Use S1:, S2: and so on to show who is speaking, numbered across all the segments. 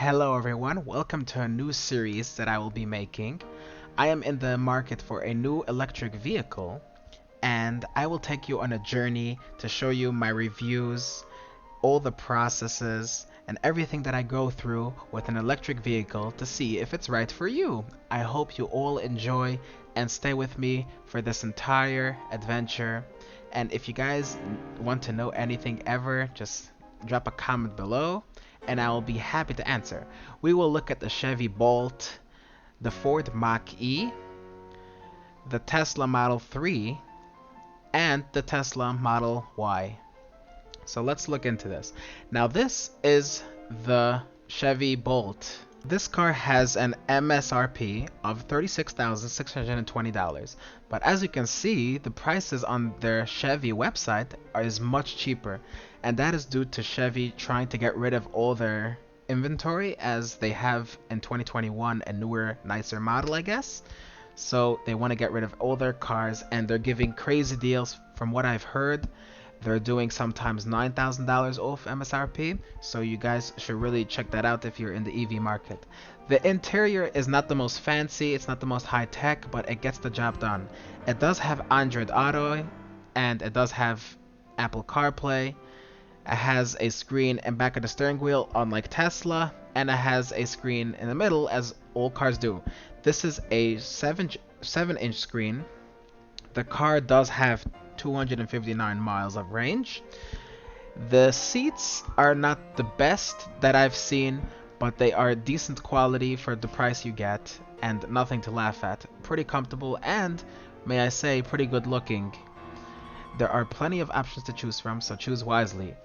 S1: Hello everyone, welcome to a new series that I will be making. I am in the market for a new electric vehicle and I will take you on a journey to show you my reviews, all the processes, and everything that I go through with an electric vehicle to see if it's right for you. I hope you all enjoy and stay with me for this entire adventure. And if you guys want to know anything ever, just drop a comment below and I will be happy to answer. We will look at the Chevy Bolt, the Ford Mach-E, the Tesla Model 3, and the Tesla Model Y. So let's look into this. Now this is the Chevy Bolt. This car has an MSRP of $36,620, but as you can see, the prices on their Chevy website is much cheaper, and that is due to Chevy trying to get rid of all their inventory as they have in 2021 a newer, nicer model, I guess. So they want to get rid of all their cars, and they're giving crazy deals. From what I've heard, they're doing sometimes $9,000 off MSRP, so you guys should really check that out if you're in the EV market. The interior is not the most fancy, it's not the most high tech, but it gets the job done. It does have Android Auto, and it does have Apple CarPlay. It has a screen in back of the steering wheel, unlike Tesla, and it has a screen in the middle, as all cars do. This is a 7-inch screen. The car does have 259 miles of range. The seats are not the best that I've seen, but they are decent quality for the price you get, and nothing to laugh at. Pretty comfortable and, may I say, pretty good looking. There are plenty of options to choose from, so choose wisely.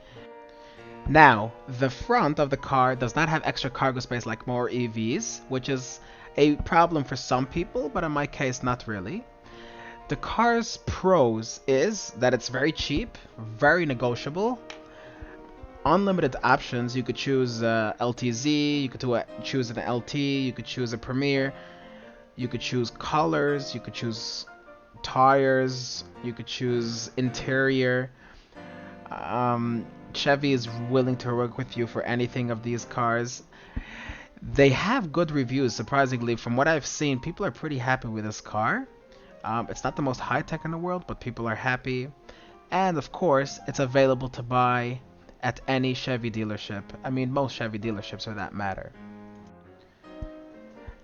S1: Now, the front of the car does not have extra cargo space like more EVs, which is a problem for some people, but in my case, not really. The car's pros is that it's very cheap, very negotiable, unlimited options. You could choose LTZ, you could choose an LT, you could choose a Premier, you could choose colors, you could choose tires, you could choose interior. Chevy is willing to work with you for anything of these cars. They have good reviews, surprisingly. From what I've seen, people are pretty happy with this car. It's not the most high tech in the world, but people are happy. And of course, it's available to buy at any Chevy dealership. I mean, most Chevy dealerships for that matter.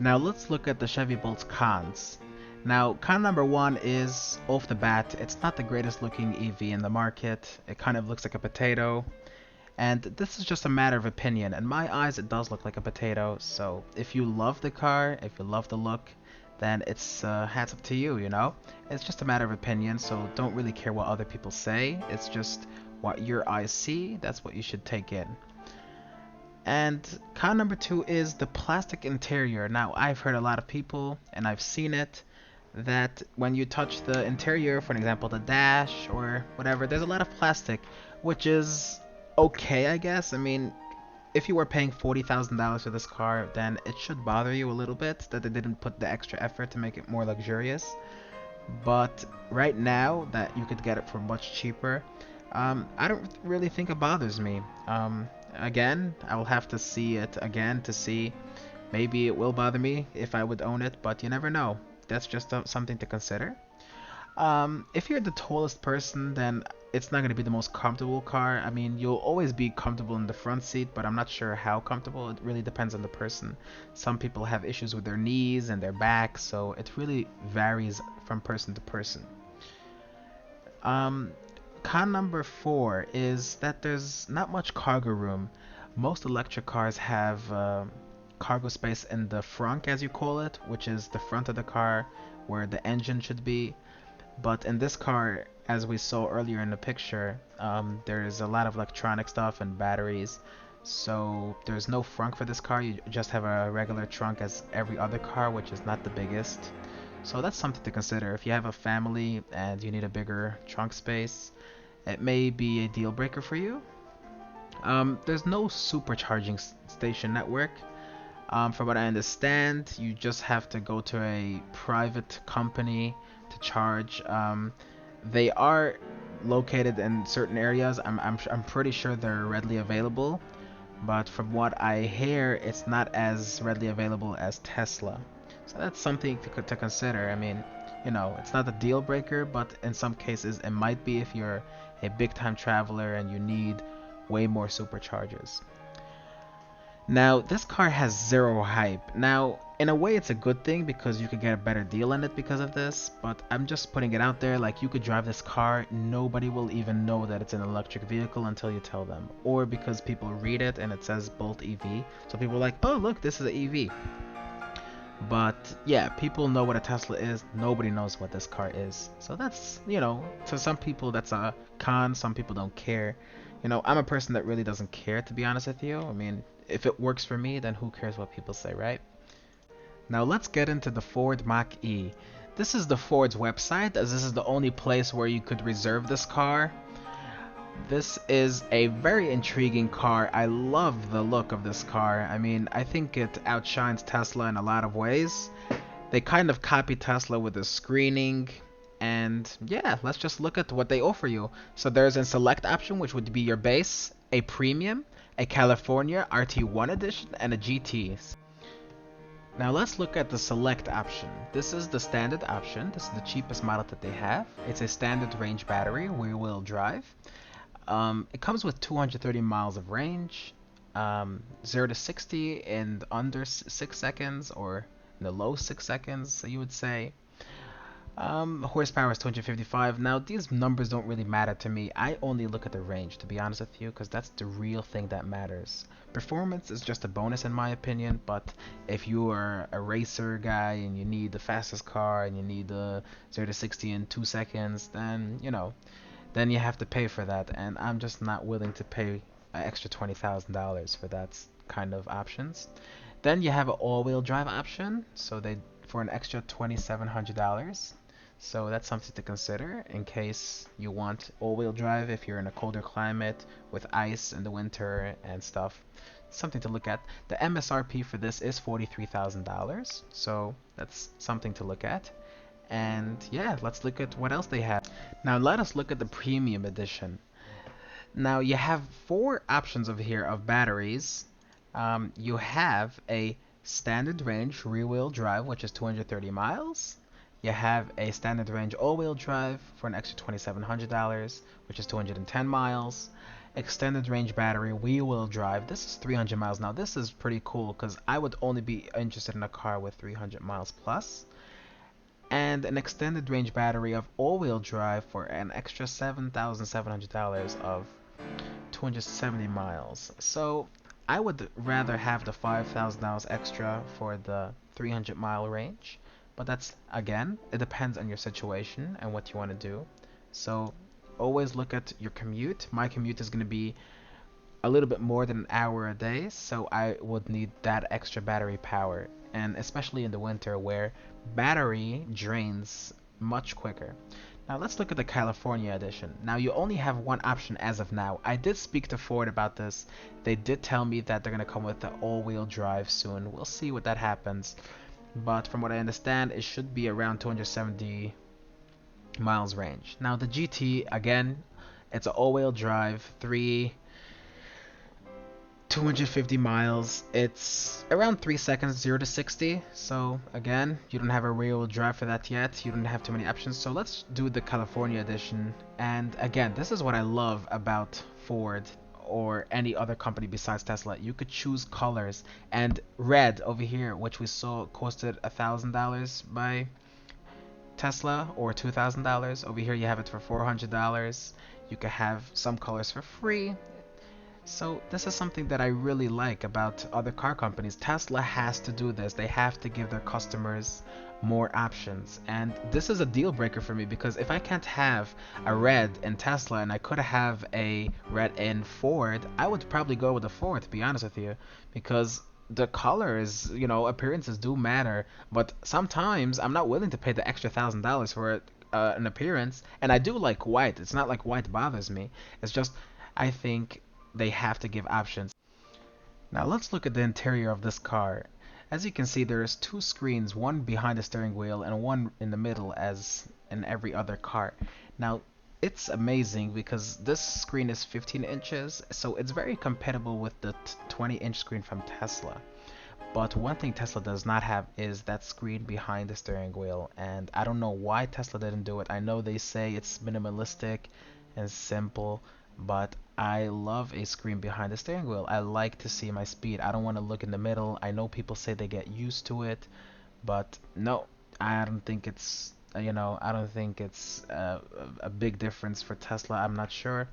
S1: Now let's look at the Chevy Bolt's cons. Now, con number one is, off the bat, it's not the greatest looking EV in the market. It kind of looks like a potato. And this is just a matter of opinion. In my eyes, it does look like a potato. So if you love the car, if you love the look, then it's hats up to you, you know? It's just a matter of opinion, so don't really care what other people say. It's just what your eyes see, that's what you should take in. And con number two is the plastic interior. Now, I've heard a lot of people, and I've seen it, that when you touch the interior, for example, the dash or whatever, there's a lot of plastic, which is okay, I guess. I mean, if you were paying $40,000 for this car, then it should bother you a little bit that they didn't put the extra effort to make it more luxurious. But right now that you could get it for much cheaper, I don't really think it bothers me. Again, I will have to see it again to see. Maybe it will bother me if I would own it, but you never know. That's just something to consider. If you're the tallest person, then it's not going to be the most comfortable car. I mean, you'll always be comfortable in the front seat, but I'm not sure how comfortable. It really depends on the person. Some people have issues with their knees and their back, so it really varies from person to person. Con number four is that there's not much cargo room. Most electric cars have cargo space in the front, as you call it, which is the front of the car where the engine should be. But in this car, as we saw earlier in the picture, there's a lot of electronic stuff and batteries. So there's no frunk for this car. You just have a regular trunk as every other car, which is not the biggest. So that's something to consider. If you have a family and you need a bigger trunk space, it may be a deal breaker for you. There's no supercharging station network. From what I understand, you just have to go to a private company to charge. They are located in certain areas. I'm pretty sure they're readily available, but from what I hear, it's not as readily available as Tesla. So that's something to consider. I mean, it's not a deal breaker, but in some cases it might be if you're a big time traveler and you need way more superchargers. Now, this car has zero hype. Now, in a way, it's a good thing because you could get a better deal on it because of this, but I'm just putting it out there like you could drive this car, nobody will even know that it's an electric vehicle until you tell them. Or because people read it and it says Bolt EV, so people are like, oh, look, this is an EV. But yeah, people know what a Tesla is, nobody knows what this car is. So that's, to some people that's a con, some people don't care. I'm a person that really doesn't care, to be honest with you. I mean, if it works for me, then who cares what people say, right? Now let's get into the Ford Mach-E. This is the Ford's website, as this is the only place where you could reserve this car. This is a very intriguing car. I love the look of this car. I mean, I think it outshines Tesla in a lot of ways. They kind of copy Tesla with the screening. And yeah, let's just look at what they offer you. So there's a select option, which would be your base, a premium, a California RT1 edition, and a GT. Now let's look at the select option. This is the standard option. This is the cheapest model that they have. It's a standard range battery, rear-wheel drive. It comes with 230 miles of range, 0 to 60 in under 6 seconds, or in the low 6 seconds, you would say. Horsepower is 255. Now, these numbers don't really matter to me. I only look at the range, to be honest with you, because that's the real thing that matters. Performance is just a bonus in my opinion, but if you are a racer guy and you need the fastest car and you need the 0 to 60 in 2 seconds, then, then you have to pay for that, and I'm just not willing to pay an extra $20,000 for that kind of options. Then you have an all-wheel drive option, so they for an extra $2,700. So that's something to consider in case you want all-wheel drive if you're in a colder climate with ice in the winter and stuff. Something to look at. The MSRP for this is $43,000, so that's something to look at. And yeah, let's look at what else they have. Now let us look at the premium edition. Now you have 4 options over here of batteries. You have a standard range rear-wheel drive, which is 230 miles. You have a standard range all-wheel drive for an extra $2,700, which is 210 miles. Extended range battery wheel-wheel drive. This is 300 miles. Now this is pretty cool because I would only be interested in a car with 300 miles plus. And an extended range battery of all-wheel drive for an extra $7,700 of 270 miles. So I would rather have the $5,000 extra for the 300 mile range, but that's, again, it depends on your situation and what you want to do. So always look at your commute. My commute is going to be a little bit more than an hour a day, so I would need that extra battery power, and especially in the winter where battery drains much quicker. Now let's look at the California edition. Now you only have one option as of now. I did speak to Ford about this. They did tell me that they're going to come with the all-wheel drive soon. We'll see what that happens. But from what I understand, it should be around 270 miles range. Now the GT, again, it's an all-wheel drive, 250 miles. It's around 3 seconds, 0 to 60. So again, you don't have a rear-wheel drive for that yet. You don't have too many options. So let's do the California edition. And again, this is what I love about Ford or any other company besides Tesla. You could choose colors, and red over here, which we saw costed $1,000 by Tesla, or $2,000. Over here you have it for $400. You could have some colors for free. So this is something that I really like about other car companies. Tesla has to do this. They have to give their customers more options. And this is a deal breaker for me, because if I can't have a red in Tesla and I could have a red in Ford, I would probably go with the Ford, to be honest with you, because the colors, appearances do matter. But sometimes I'm not willing to pay the extra $1,000 for an appearance. And I do like white. It's not like white bothers me. It's just, I think they have to give options. Now let's look at the interior of this car. As you can see, there's 2 screens, one behind the steering wheel and one in the middle, as in every other car. Now it's amazing because this screen is 15 inches, so it's very compatible with the 20-inch screen from Tesla. But one thing Tesla does not have is that screen behind the steering wheel, and I don't know why Tesla didn't do it. I know they say it's minimalistic and simple, but I love a screen behind the steering wheel. I like to see my speed. I don't want to look in the middle. I know people say they get used to it, but no, I don't think it's I don't think it's a big difference for Tesla. I'm not sure,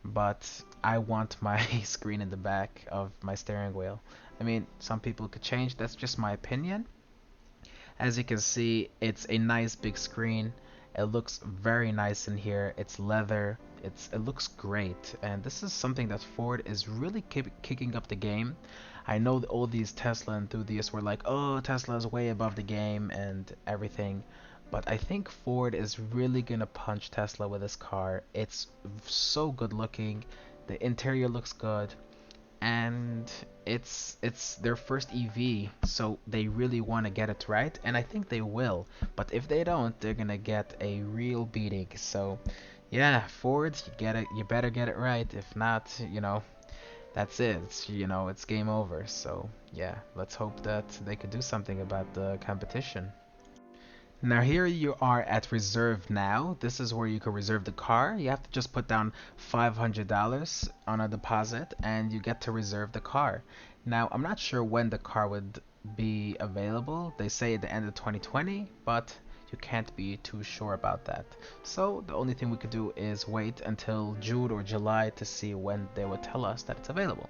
S1: but I want my screen in the back of my steering wheel. I mean, some people could change. That's just my opinion. As you can see, it's a nice big screen. It looks very nice in here. It's leather. It looks great, and this is something that Ford is really kicking up the game. I know that all these Tesla enthusiasts were like, "Oh, Tesla is way above the game and everything," but I think Ford is really gonna punch Tesla with this car. It's so good looking. The interior looks good, and it's their first EV, so they really want to get it right, and I think they will. But if they don't, they're gonna get a real beating. So, yeah, Ford, you get it, you better get it right. If not, that's it. It's game over. So, yeah, let's hope that they could do something about the competition. Now here you are at reserve now. This is where you can reserve the car. You have to just put down $500 on a deposit and you get to reserve the car. Now I'm not sure when the car would be available. They say at the end of 2020, but you can't be too sure about that. So the only thing we could do is wait until June or July to see when they would tell us that it's available.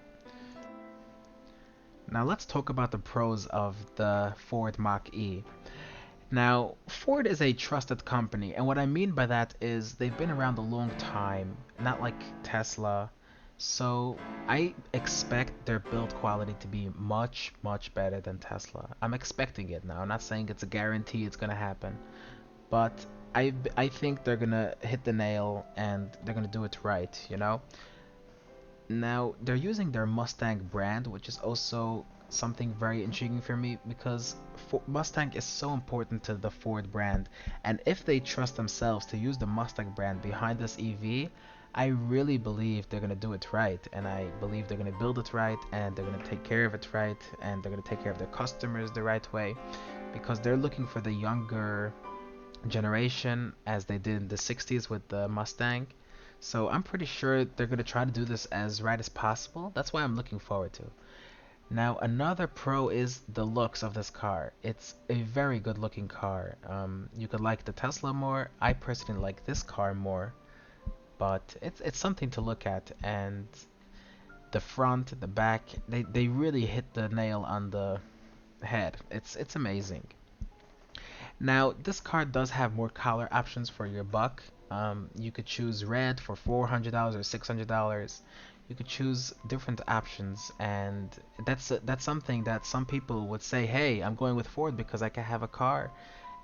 S1: Now let's talk about the pros of the Ford Mach-E. Now, Ford is a trusted company, and what I mean by that is they've been around a long time, not like Tesla. So I expect their build quality to be much, much better than Tesla. I'm expecting it now. I'm not saying it's a guarantee it's gonna happen, but I think they're gonna hit the nail and they're gonna do it right. Now, they're using their Mustang brand, which is also something very intriguing for me because Mustang is so important to the Ford brand. And if they trust themselves to use the Mustang brand behind this EV, I really believe they're going to do it right. And I believe they're going to build it right and they're going to take care of it right and they're going to take care of their customers the right way because they're looking for the younger generation as they did in the 60s with the Mustang. So I'm pretty sure they're going to try to do this as right as possible. That's why I'm looking forward to. Now, another pro is the looks of this car. It's a very good looking car. You could like the Tesla more. I personally like this car more, but it's something to look at. And the front, the back, they really hit the nail on the head. It's amazing. Now, this car does have more color options for your buck. You could choose red for $400 or $600. You could choose different options, and that's something that some people would say, "Hey, I'm going with Ford because I can have a car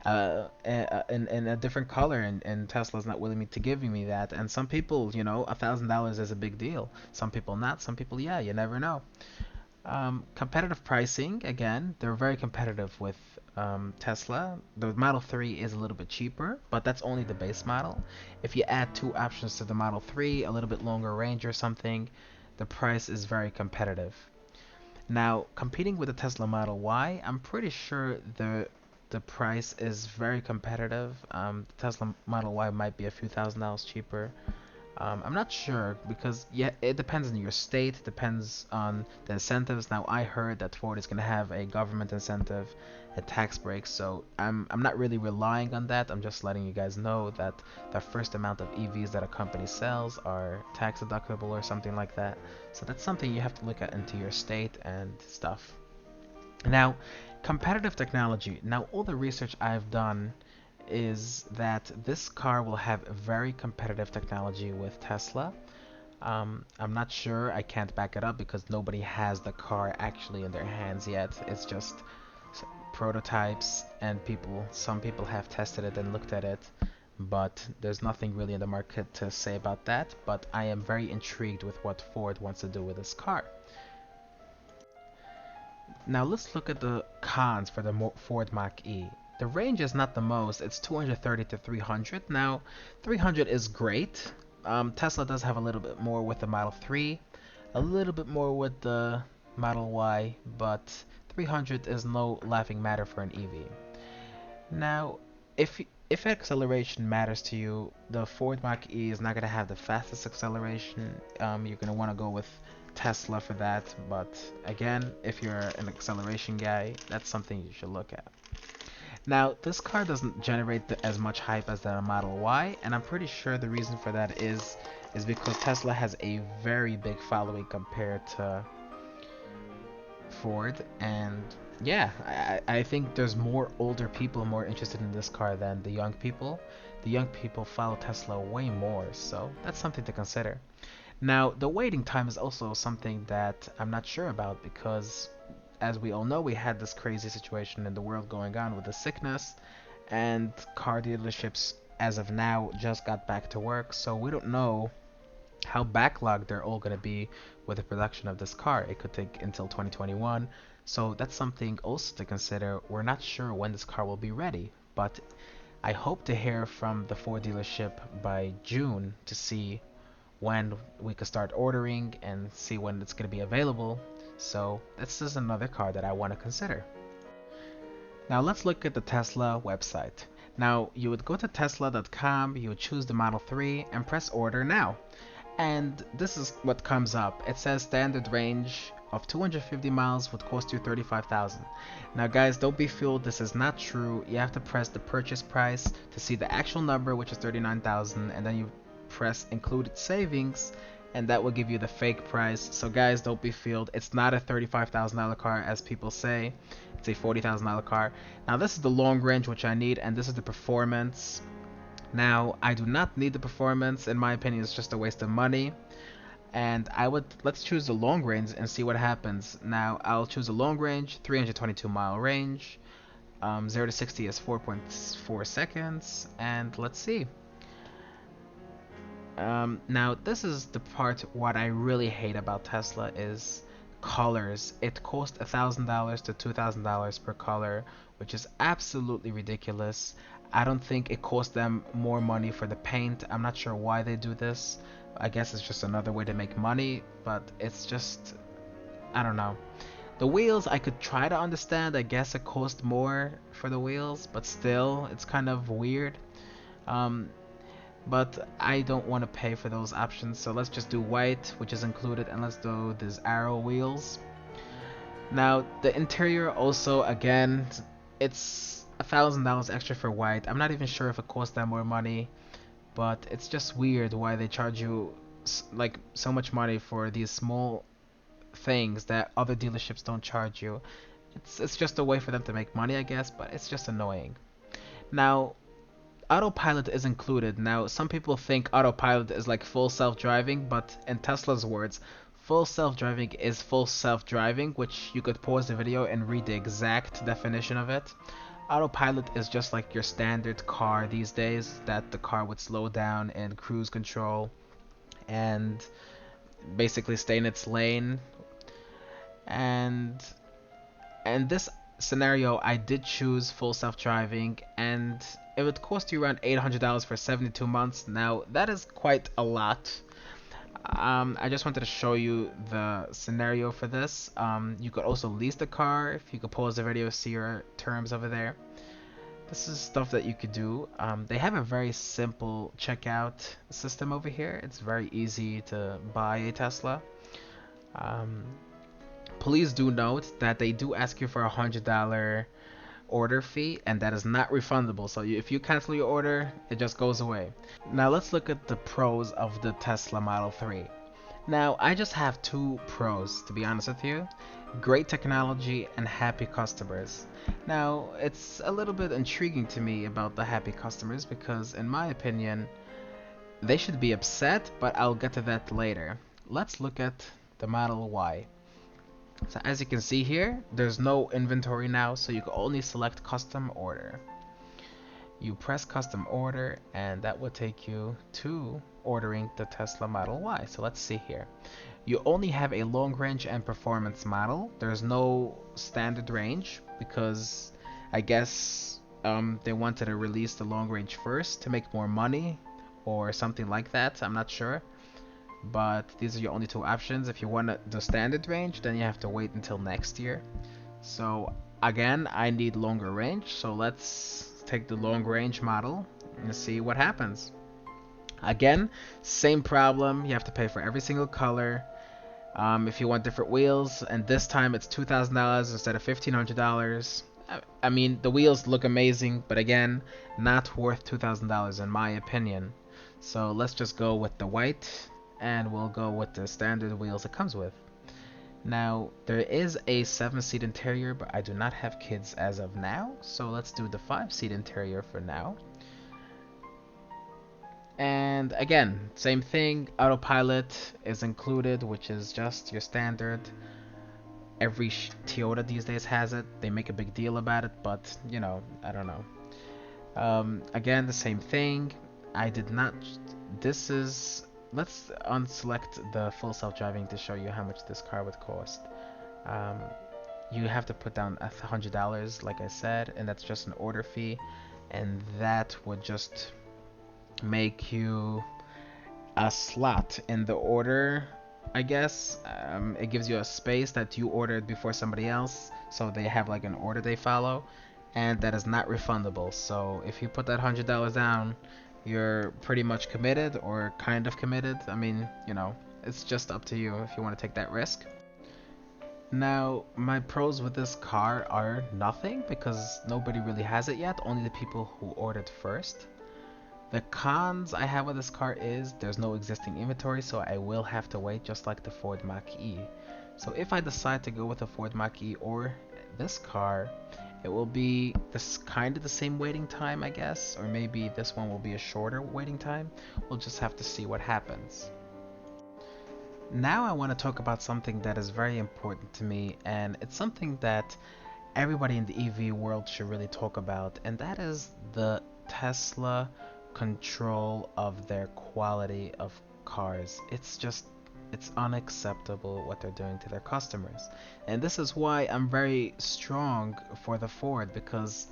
S1: in a different color, and Tesla's not willing to give me that." And some people, $1,000 is a big deal. Some people not. Some people, yeah, you never know. Competitive pricing, again, they're very competitive with Tesla. The Model 3 is a little bit cheaper, but that's only the base model. If you add two options to the Model 3, a little bit longer range or something, the price is very competitive. Now, competing with the Tesla Model Y, I'm pretty sure the price is very competitive. The Tesla Model Y might be a few $1,000s cheaper. I'm not sure because yeah, it depends on your state, it depends on the incentives. Now I heard that Ford is gonna have a government incentive, a tax break, so I'm not really relying on that. I'm just letting you guys know that the first amount of EVs that a company sells are tax deductible or something like that. So that's something you have to look at into your state and stuff. Now, competitive technology. Now all the research I've done is that this car will have very competitive technology with Tesla. I'm not sure, I can't back it up because nobody has the car actually in their hands yet. It's just prototypes and some people have tested it and looked at it, but there's nothing really in the market to say about that. But I am very intrigued with what Ford wants to do with this car. Now let's look at the cons for the Ford Mach-E. The range is not the most, it's 230 to 300. Now, 300 is great. Tesla does have a little bit more with the Model 3, a little bit more with the Model Y, but 300 is no laughing matter for an EV. Now, if acceleration matters to you, the Ford Mach-E is not going to have the fastest acceleration. You're going to want to go with Tesla for that. But again, if you're an acceleration guy, that's something you should look at. Now, this car doesn't generate as much hype as the Model Y, and I'm pretty sure the reason for that is because Tesla has a very big following compared to Ford, and yeah, I think there's more older people more interested in this car than the young people. The young people follow Tesla way more, so that's something to consider. Now, the waiting time is also something that I'm not sure about because, as we all know, we had this crazy situation in the world going on with the sickness, and car dealerships, as of now, just got back to work, so we don't know how backlogged they're all going to be with the production of this car. It could take until 2021, so that's something also to consider. We're not sure when this car will be ready, but I hope to hear from the Ford dealership by June to see when we could start ordering and see when it's going to be available. So this is another car that I want to consider. Now let's look at the Tesla website. Now you would go to tesla.com, you would choose the Model 3 and press order now. And this is what comes up. It says standard range of 250 miles would cost you 35,000. Now guys, don't be fooled, this is not true. You have to press the purchase price to see the actual number, which is 39,000, and then you press included savings, and that will give you the fake price. So guys, don't be fooled. It's not a $35,000 car as people say. It's a $40,000 car. Now this is the long range which I need, and this is the performance. Now I do not need the performance. In my opinion, it's just a waste of money. And let's choose the long range and see what happens. Now I'll choose a long range, 322-mile range. 0 to 60 is 4.4 seconds, and let's see. Now this is the part what I really hate about Tesla is colors. It costs $1,000 to $2,000 per color, which is absolutely ridiculous. I don't think it costs them more money for the paint. I'm not sure why they do this. I guess it's just another way to make money, but it's just, I don't know. The wheels I could try to understand. I guess it costs more for the wheels, but still, it's kind of weird. But I don't want to pay for those options, so let's just do white, which is included, and let's do these arrow wheels. Now the interior also, again, it's $1,000 extra for white. I'm not even sure if it costs them more money, but it's just weird why they charge you like so much money for these small things that other dealerships don't charge you. It's just a way for them to make money, I guess, but it's just annoying. Now autopilot is included. Now some people think autopilot is like full self-driving, but in Tesla's words, full self-driving is full self-driving, which you could pause the video and read the exact definition of it. Autopilot is just like your standard car these days, that the car would slow down in cruise control and basically stay in its lane. And this scenario, I did choose full self-driving, and it would cost you around $800 for 72 months. Now that is quite a lot. I just wanted to show you the scenario for this. You could also lease the car. If you could pause the video, see your terms over there. This is stuff that you could do. They have a very simple checkout system over here. It's very easy to buy a Tesla. Please do note that they do ask you for a $100 order fee, and that is not refundable. So if you cancel your order, it just goes away. Now let's look at the pros of the Tesla Model 3. Now I just have two pros, to be honest with you. Great technology and happy customers. Now it's a little bit intriguing to me about the happy customers because in my opinion they should be upset, but I'll get to that later. Let's look at the Model Y. So as you can see here, there's no inventory now, so you can only select custom order. You press custom order and that will take you to ordering the Tesla Model Y. So let's see here. You only have a long range and performance model. There's no standard range because I guess they wanted to release the long range first to make more money or something like that. I'm not sure. But these are your only two options. If you want the standard range, then you have to wait until next year. So again, I need longer range, so let's take the long range model and see what happens. Again, same problem. You have to pay for every single color. If you want different wheels, and this time it's $2,000 instead of $1,500. I mean, the wheels look amazing, but again, not worth $2,000 in my opinion. So let's just go with the white, and we'll go with the standard wheels it comes with. Now, there is a 7-seat interior, but I do not have kids as of now, so let's do the 5-seat interior for now. And again, same thing, autopilot is included, which is just your standard. Every Toyota these days has it. They make a big deal about it, but you know, I don't know. Again, the same thing. I did not. This is. Let's unselect the full self-driving to show you how much this car would cost. Um, you have to put down $100, like I said, and that's just an order fee, and that would just make you a slot in the order, I guess. It gives you a space that you ordered before somebody else, so they have like an order they follow, and that is not refundable. So if you put that $100 down, you're pretty much committed or kind of committed. I mean, you know, it's just up to you if you want to take that risk. Now, my pros with this car are nothing because nobody really has it yet, only the people who ordered first. The cons I have with this car is there's no existing inventory, so I will have to wait just like the Ford Mach-E. So if I decide to go with the Ford Mach-E or this car, it will be this kind of the same waiting time, I guess, or maybe this one will be a shorter waiting time. We'll just have to see what happens. Now I want to talk about something that is very important to me, and it's something that everybody in the EV world should really talk about, and that is the Tesla control of their quality of cars. It's unacceptable what they're doing to their customers. And this is why I'm very strong for the Ford, because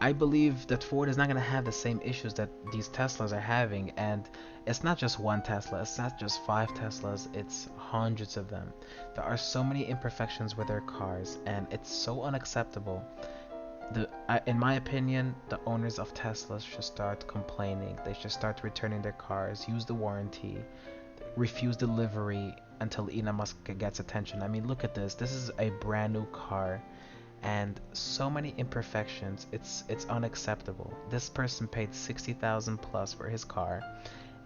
S1: I believe that Ford is not going to have the same issues that these Teslas are having. And it's not just one Tesla, it's not just 5 Teslas, it's hundreds of them. There are so many imperfections with their cars, and it's so unacceptable. In my opinion, the owners of Teslas should start complaining. They should start returning their cars, use the warranty, refuse delivery until Elon Musk gets attention. I mean, look at this. This is a brand new car, and so many imperfections. It's unacceptable. This person paid 60,000 plus for his car,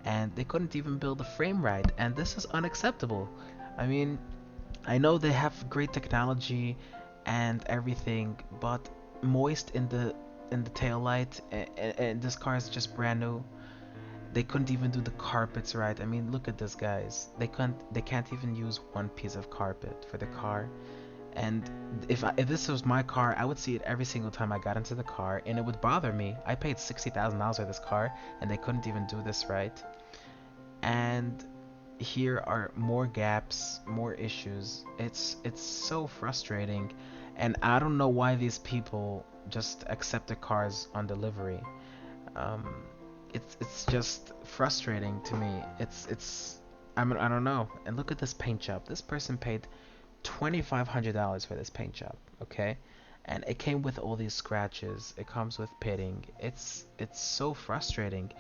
S1: and they couldn't even build the frame right, and this is unacceptable. I mean, I know they have great technology and everything, but moist in the tail light, and this car is just brand new. They couldn't even do the carpets right. I mean, look at this, guys. They can't even use one piece of carpet for the car. And if this was my car, I would see it every single time I got into the car, and it would bother me. I paid $60,000 for this car, and they couldn't even do this right. And here are more gaps, more issues. It's so frustrating, and I don't know why these people just accept the cars on delivery. Um, it's just frustrating to me. I mean, I don't know. And look at this paint job. This person paid $2,500 for this paint job, okay? And it came with all these scratches. It comes with pitting. It's so frustrating.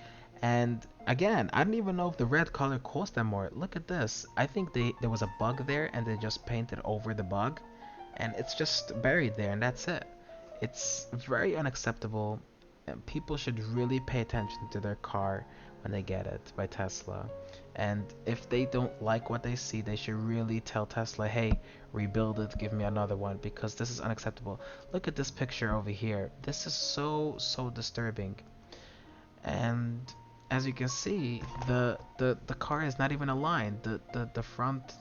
S1: And again, I don't even know if the red color cost them more. Look at this. I think there was a bug there, and they just painted over the bug, and it's just buried there, and that's it. It's very unacceptable, and people should really pay attention to their car when they get it by Tesla. And if they don't like what they see, they should really tell Tesla, hey, rebuild it, give me another one, because this is unacceptable. Look at this picture over here. This is so disturbing. And as you can see, the car is not even aligned. The front,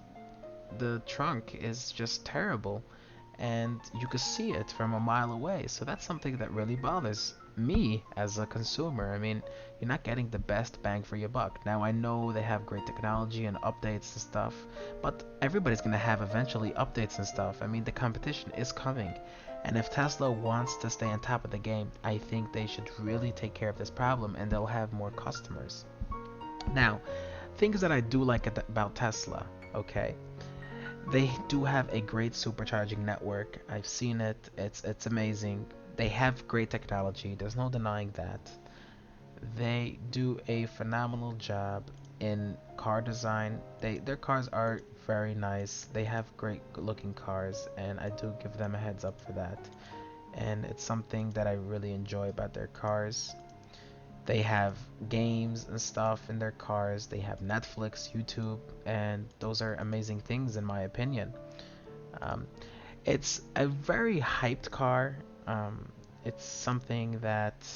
S1: the trunk is just terrible, and you can see it from a mile away. So that's something that really bothers me as a consumer, I mean, you're not getting the best bang for your buck. Now I know they have great technology and updates and stuff, but everybody's gonna have eventually updates and stuff. I mean, the competition is coming, and if Tesla wants to stay on top of the game, I think they should really take care of this problem, and they'll have more customers. Now, things that I do like about Tesla, okay? They do have a great supercharging network. I've seen it. It's amazing. They have great technology. There's no denying that. They do a phenomenal job in car design. Their cars are very nice. They have great looking cars, and I do give them a heads up for that. And it's something that I really enjoy about their cars. They have games and stuff in their cars. They have Netflix, YouTube, and those are amazing things in my opinion. Um, it's a very hyped car. It's something that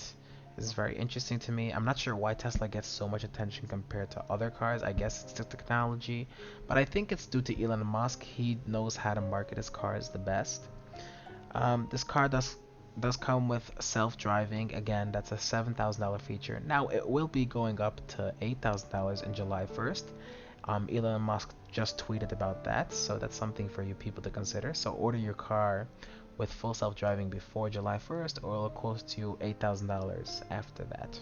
S1: is very interesting to me. I'm not sure why Tesla gets so much attention compared to other cars. I guess it's the technology, but I think it's due to Elon Musk. He knows how to market his cars the best. This car does come with self-driving. Again, that's a $7,000 feature. Now it will be going up to $8,000 in July 1st. Elon Musk just tweeted about that, so that's something for you people to consider. So order your car with full self-driving before July 1st, or it'll cost you $8,000 after that.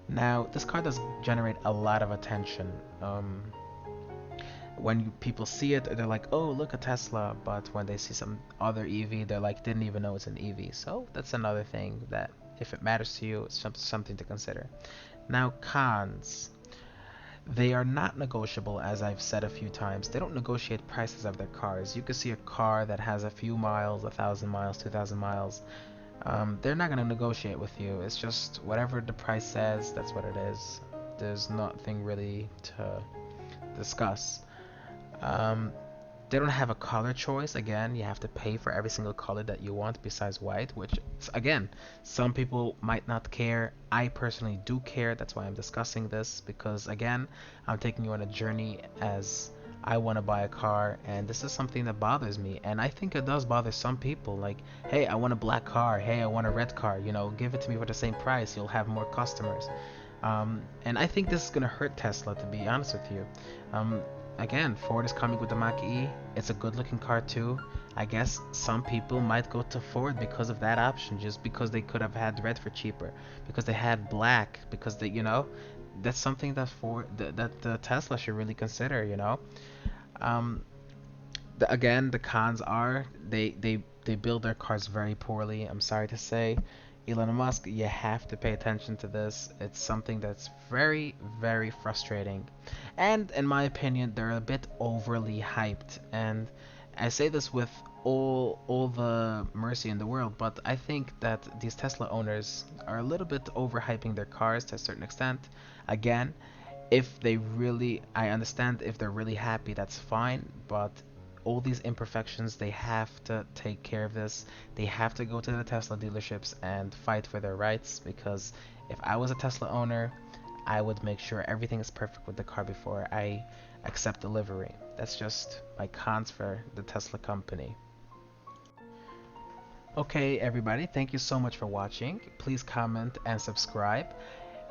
S1: Now, this car does generate a lot of attention. When people see it, they're like, "Oh, look, a Tesla." But when they see some other EV, they're like, "Didn't even know it's an EV." So that's another thing that, if it matters to you, it's something to consider. Now, cons. They are not negotiable, as I've said a few times. They don't negotiate prices of their cars. You can see a car that has a few miles, 1,000 miles, 2,000 miles. They're not going to negotiate with you. It's just whatever the price says, that's what it is. There's nothing really to discuss. Um, they don't have a color choice. Again, you have to pay for every single color that you want besides white, which, again, some people might not care. I personally do care. That's why I'm discussing this, because, again, I'm taking you on a journey as I want to buy a car, and this is something that bothers me. And I think it does bother some people. Like, hey, I want a black car. Hey, I want a red car. You know, give it to me for the same price. You'll have more customers. And I think this is going to hurt Tesla, to be honest with you. Um, Again, Ford is coming with the Mach-E. It's a good looking car too. I guess some people might go to Ford because of that option, just because they could have had red for cheaper, because they had black, because they, that's something that the Tesla should really consider, Um, again, the cons are they build their cars very poorly. I'm sorry to say. Elon Musk, you have to pay attention to this. It's something that's very, very frustrating. And in my opinion, they're a bit overly hyped. And I say this with all the mercy in the world, but I think that these Tesla owners are a little bit overhyping their cars to a certain extent. Again, if they really, I understand if they're really happy, that's fine, but all these imperfections, they have to take care of this. They have to go to the Tesla dealerships and fight for their rights, because if I was a Tesla owner, I would make sure everything is perfect with the car before I accept delivery. That's just my cons for the Tesla company. Okay, everybody, thank you so much for watching. Please comment and subscribe.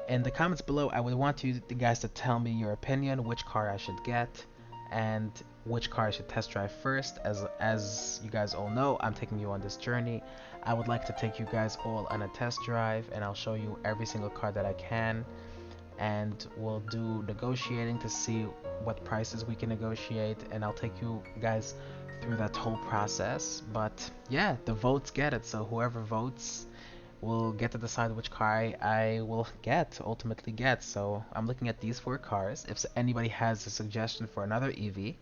S1: In the comments below, I would want you guys to tell me your opinion, which car I should get, and which car I should test drive first. As you guys all know, I'm taking you on this journey. I would like to take you guys all on a test drive, and I'll show you every single car that I can, and we'll do negotiating to see what prices we can negotiate, and I'll take you guys through that whole process. But yeah, the votes get it, so whoever votes will get to decide which car I will ultimately get. So I'm looking at these four cars. If anybody has a suggestion for another EV,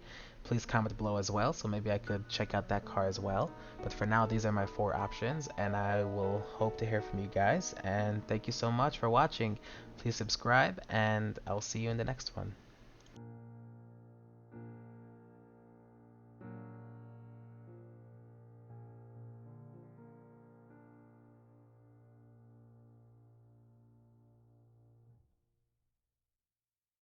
S1: please comment below as well, so maybe I could check out that car as well. But for now, these are my four options, and I will hope to hear from you guys. And thank you so much for watching. Please subscribe, and I'll see you in the next one.